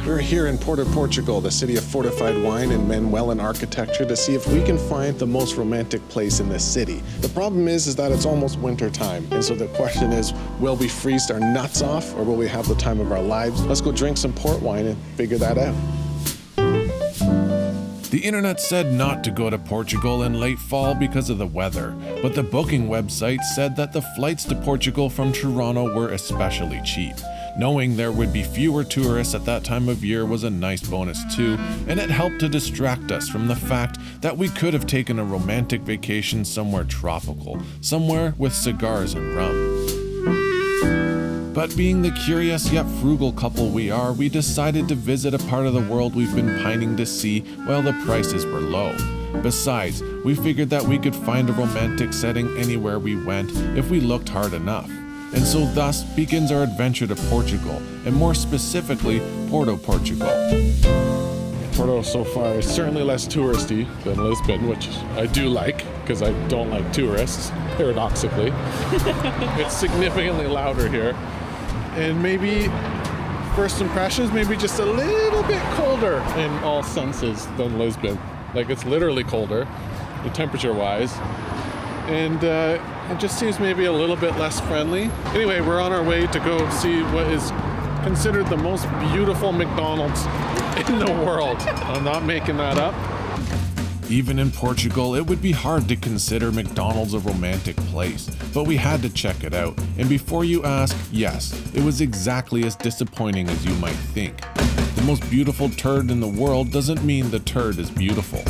We're here in Porto, Portugal, the city of fortified wine and Manuelan architecture, to see if we can find the most romantic place in this city. The problem is that it's almost winter time, and so the question is, will we freeze our nuts off, or will we have the time of our lives? Let's go drink some port wine and figure that out. The internet said not to go to Portugal in late fall because of the weather, but the booking website said that the flights to Portugal from Toronto were especially cheap. Knowing there would be fewer tourists at that time of year was a nice bonus too, and it helped to distract us from the fact that we could have taken a romantic vacation somewhere tropical, somewhere with cigars and rum. But being the curious yet frugal couple we are, we decided to visit a part of the world we've been pining to see while the prices were low. Besides, we figured that we could find a romantic setting anywhere we went if we looked hard enough. And so thus begins our adventure to Portugal, and more specifically, Porto, Portugal. Porto so far is certainly less touristy than Lisbon, which I do like, because I don't like tourists, paradoxically. It's significantly louder here. And maybe, first impressions, maybe just a little bit colder in all senses than Lisbon. Like, it's literally colder, temperature-wise. And it just seems maybe a little bit less friendly. Anyway, we're on our way to go see what is considered the most beautiful McDonald's in the world. I'm not making that up. Even in Portugal, it would be hard to consider McDonald's a romantic place, but we had to check it out. And before you ask, yes, it was exactly as disappointing as you might think. The most beautiful turd in the world doesn't mean the turd is beautiful.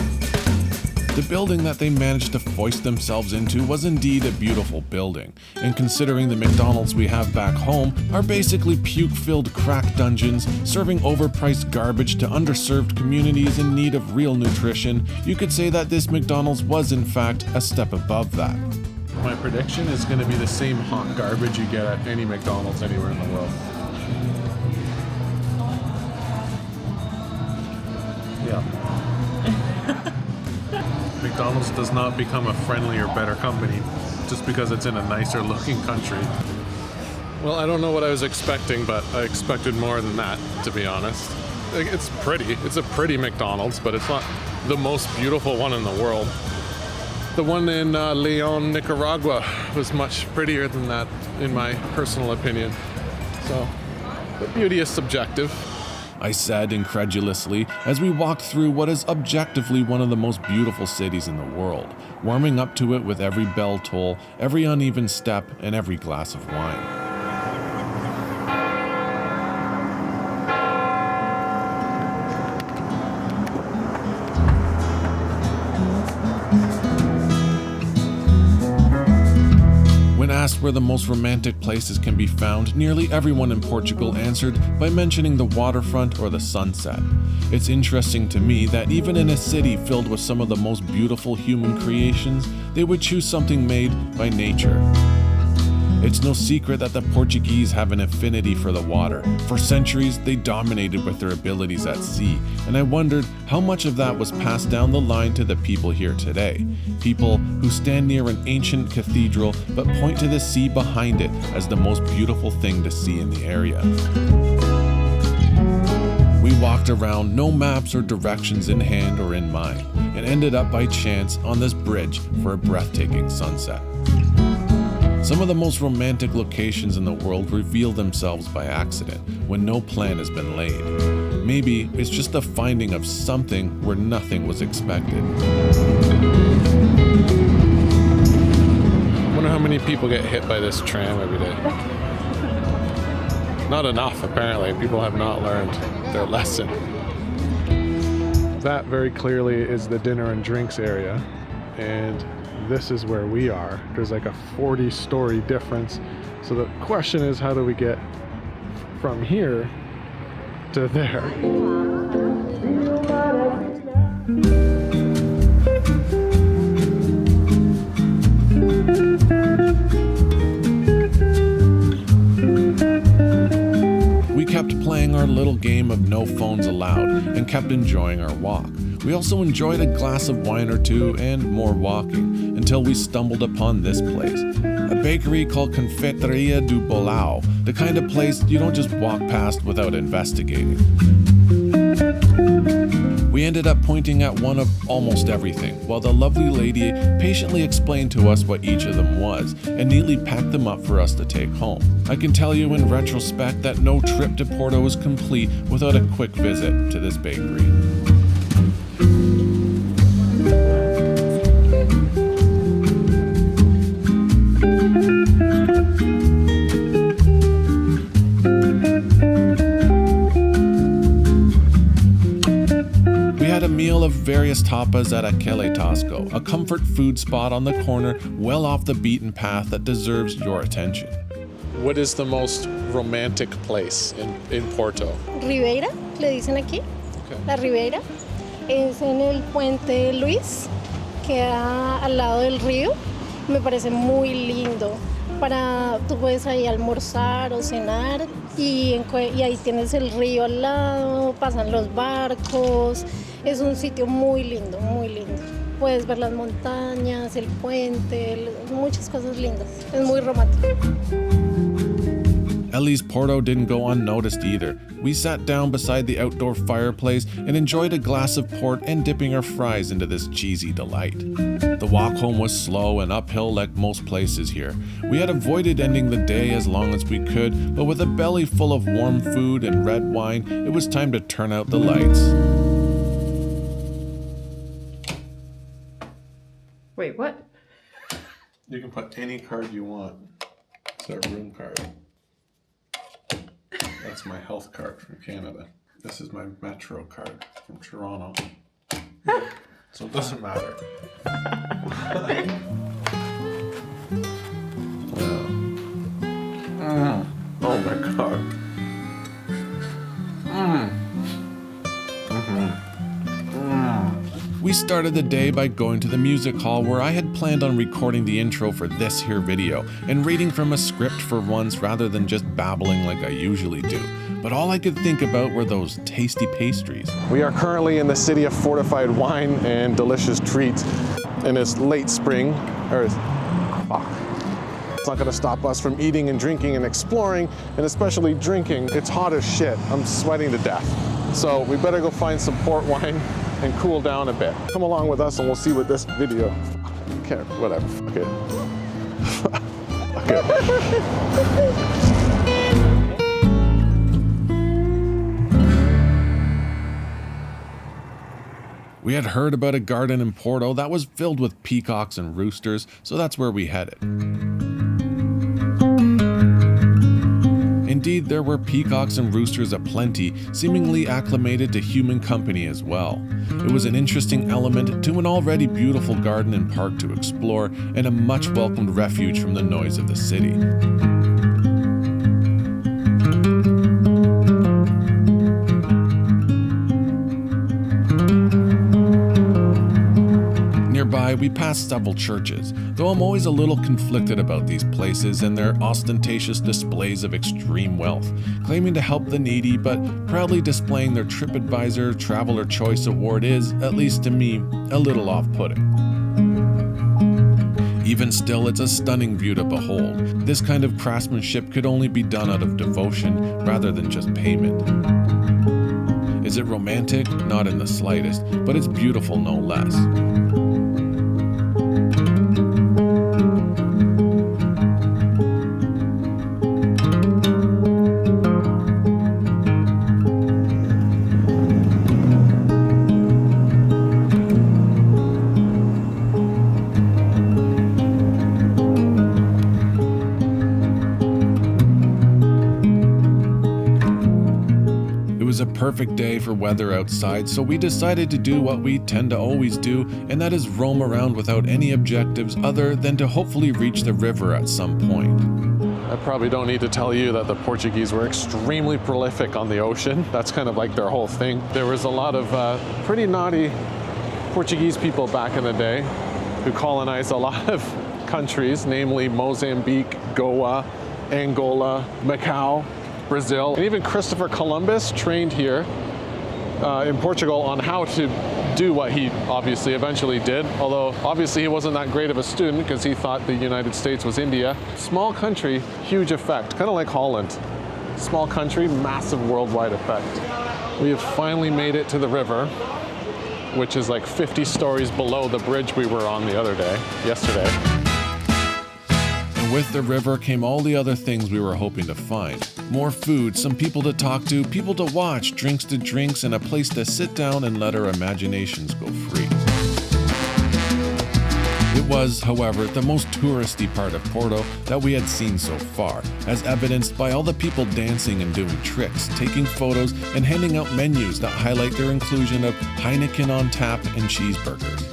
The building that they managed to foist themselves into was indeed a beautiful building, and considering the McDonald's we have back home are basically puke-filled crack dungeons serving overpriced garbage to underserved communities in need of real nutrition, you could say that this McDonald's was in fact a step above that. My prediction is going to be the same hot garbage you get at any McDonald's anywhere in the world. Yeah. McDonald's does not become a friendlier, better company just because it's in a nicer looking country. Well, I don't know what I was expecting, but I expected more than that, to be honest. It's pretty. It's a pretty McDonald's, but it's not the most beautiful one in the world. The one in Leon, Nicaragua was much prettier than that, in my personal opinion. So, the beauty is subjective, I said incredulously as we walked through what is objectively one of the most beautiful cities in the world, warming up to it with every bell toll, every uneven step, and every glass of wine. Asked where the most romantic places can be found, nearly everyone in Portugal answered by mentioning the waterfront or the sunset. It's interesting to me that even in a city filled with some of the most beautiful human creations, they would choose something made by nature. It's no secret that the Portuguese have an affinity for the water. For centuries, they dominated with their abilities at sea, and I wondered how much of that was passed down the line to the people here today. People who stand near an ancient cathedral but point to the sea behind it as the most beautiful thing to see in the area. We walked around, no maps or directions in hand or in mind, and ended up by chance on this bridge for a breathtaking sunset. Some of the most romantic locations in the world reveal themselves by accident, when no plan has been laid. Maybe it's just the finding of something where nothing was expected. I wonder how many people get hit by this tram every day. Not enough, apparently. People have not learned their lesson. That very clearly is the dinner and drinks area, and this is where we are. There's like a 40-story difference. So the question is, how do we get from here to there? We kept playing our little game of no phones allowed and kept enjoying our walk. We also enjoyed a glass of wine or two and more walking until we stumbled upon this place, a bakery called Confeitaria do Bolao, the kind of place you don't just walk past without investigating. ended up pointing at one of almost everything, while the lovely lady patiently explained to us what each of them was, and neatly packed them up for us to take home. I can tell you in retrospect that no trip to Porto is complete without a quick visit to this bakery. Meal of various tapas at Aquele Tasco, a comfort food spot on the corner well off the beaten path that deserves your attention. What is the most romantic place in Porto? Ribeira, le dicen aquí. Okay. La Ribeira es en el puente Luis, queda al lado del río. Me parece muy lindo. Tú puedes ahí almorzar o cenar y ahí tienes el río al lado, pasan los barcos. Es un sitio muy lindo, muy lindo. Puedes ver las montañas, el puente, muchas cosas lindas. Es muy romántico. At least Porto didn't go unnoticed either. We sat down beside the outdoor fireplace and enjoyed a glass of port and dipping our fries into this cheesy delight. The walk home was slow and uphill like most places here. We had avoided ending the day as long as we could, but with a belly full of warm food and red wine, it was time to turn out the lights. Wait, what? You can put any card you want. It's our room card. That's my health card from Canada. This is my Metro card from Toronto. So it doesn't matter. Oh my god. We started the day by going to the music hall where I had planned on recording the intro for this here video and reading from a script for once rather than just babbling like I usually do. But all I could think about were those tasty pastries. We are currently in the city of fortified wine and delicious treats, and it's late spring, It's not gonna stop us from eating and drinking and exploring, and especially drinking. It's hot as shit. I'm sweating to death. So we better go find some port wine and cool down a bit. Come along with us and we'll see what this video, whatever, okay. We had heard about a garden in Porto that was filled with peacocks and roosters, so that's where we headed. Indeed, there were peacocks and roosters aplenty, seemingly acclimated to human company as well. It was an interesting element to an already beautiful garden and park to explore, and a much welcomed refuge from the noise of the city. Nearby, we passed several churches, though I'm always a little conflicted about these places and their ostentatious displays of extreme wealth, claiming to help the needy but proudly displaying their TripAdvisor Traveler Choice Award is, at least to me, a little off-putting. Even still, it's a stunning view to behold. This kind of craftsmanship could only be done out of devotion rather than just payment. Is it romantic? Not in the slightest, but it's beautiful no less. A perfect day for weather outside, so we decided to do what we tend to always do, and that is roam around without any objectives other than to hopefully reach the river at some point. I probably don't need to tell you that the Portuguese were extremely prolific on the ocean. That's kind of like their whole thing. There was a lot of pretty naughty Portuguese people back in the day who colonized a lot of countries, namely Mozambique, Goa, Angola, Macau, Brazil, and even Christopher Columbus trained here in Portugal on how to do what he obviously eventually did, although obviously he wasn't that great of a student because he thought the United States was India. Small country, huge effect, kind of like Holland. Small country, massive worldwide effect. We have finally made it to the river, which is like 50 stories below the bridge we were on yesterday. And with the river came all the other things we were hoping to find. More food, some people to talk to, people to watch, drinks to drinks, and a place to sit down and let our imaginations go free. It was, however, the most touristy part of Porto that we had seen so far, as evidenced by all the people dancing and doing tricks, taking photos, and handing out menus that highlight their inclusion of Heineken on tap and cheeseburgers.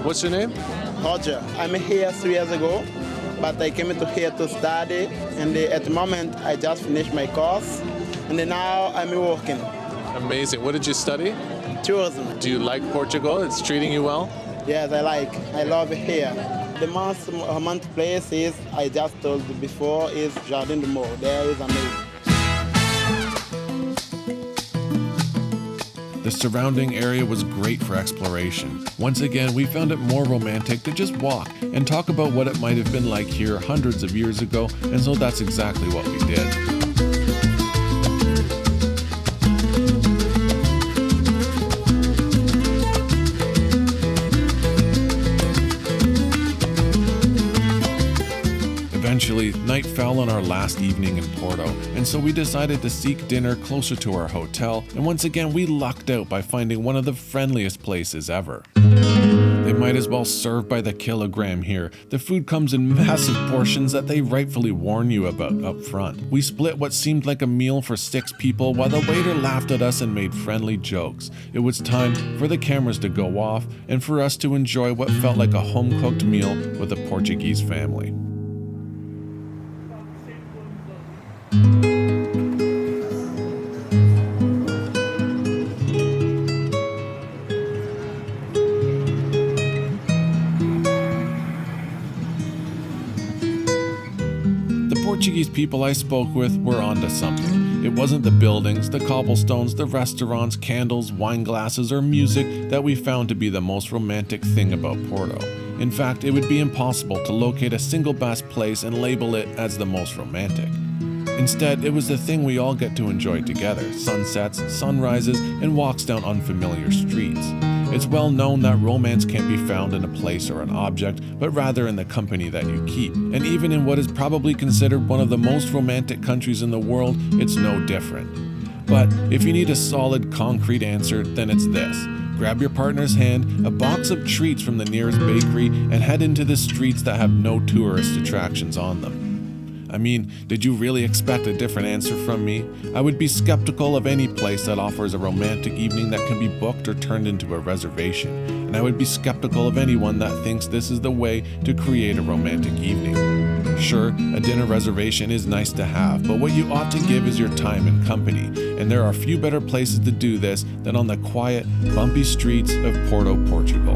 What's your name? Roger. I'm here 3 years ago, but I came to here to study, and at the moment I just finished my course, and now I'm working. Amazing. What did you study? Tourism. Do you like Portugal? It's treating you well? Yes, I love it here. The most romantic place is, I just told you before, is Jardim do Morro. There is amazing. The surrounding area was great for exploration. Once again, we found it more romantic to just walk and talk about what it might have been like here hundreds of years ago, and so that's exactly what we did. Eventually, night fell on our last evening in Porto, and so we decided to seek dinner closer to our hotel, and once again we lucked out by finding one of the friendliest places ever. They might as well serve by the kilogram here. The food comes in massive portions that they rightfully warn you about up front. We split what seemed like a meal for 6 people while the waiter laughed at us and made friendly jokes. It was time for the cameras to go off and for us to enjoy what felt like a home-cooked meal with a Portuguese family. The Portuguese people I spoke with were onto something. It wasn't the buildings, the cobblestones, the restaurants, candles, wine glasses, or music that we found to be the most romantic thing about Porto. In fact, it would be impossible to locate a single best place and label it as the most romantic. Instead, it was the thing we all get to enjoy together: sunsets, sunrises, and walks down unfamiliar streets. It's well known that romance can't be found in a place or an object, but rather in the company that you keep. And even in what is probably considered one of the most romantic countries in the world, it's no different. But if you need a solid, concrete answer, then it's this. Grab your partner's hand, a box of treats from the nearest bakery, and head into the streets that have no tourist attractions on them. I mean, did you really expect a different answer from me? I would be skeptical of any place that offers a romantic evening that can be booked or turned into a reservation. And I would be skeptical of anyone that thinks this is the way to create a romantic evening. Sure, a dinner reservation is nice to have, but what you ought to give is your time and company. And there are few better places to do this than on the quiet, bumpy streets of Porto, Portugal.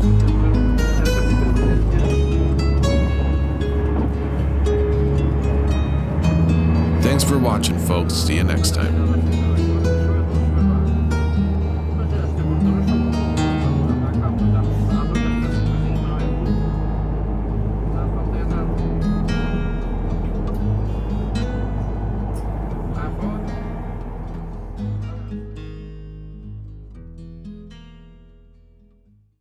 Thanks for watching, folks. See you next time.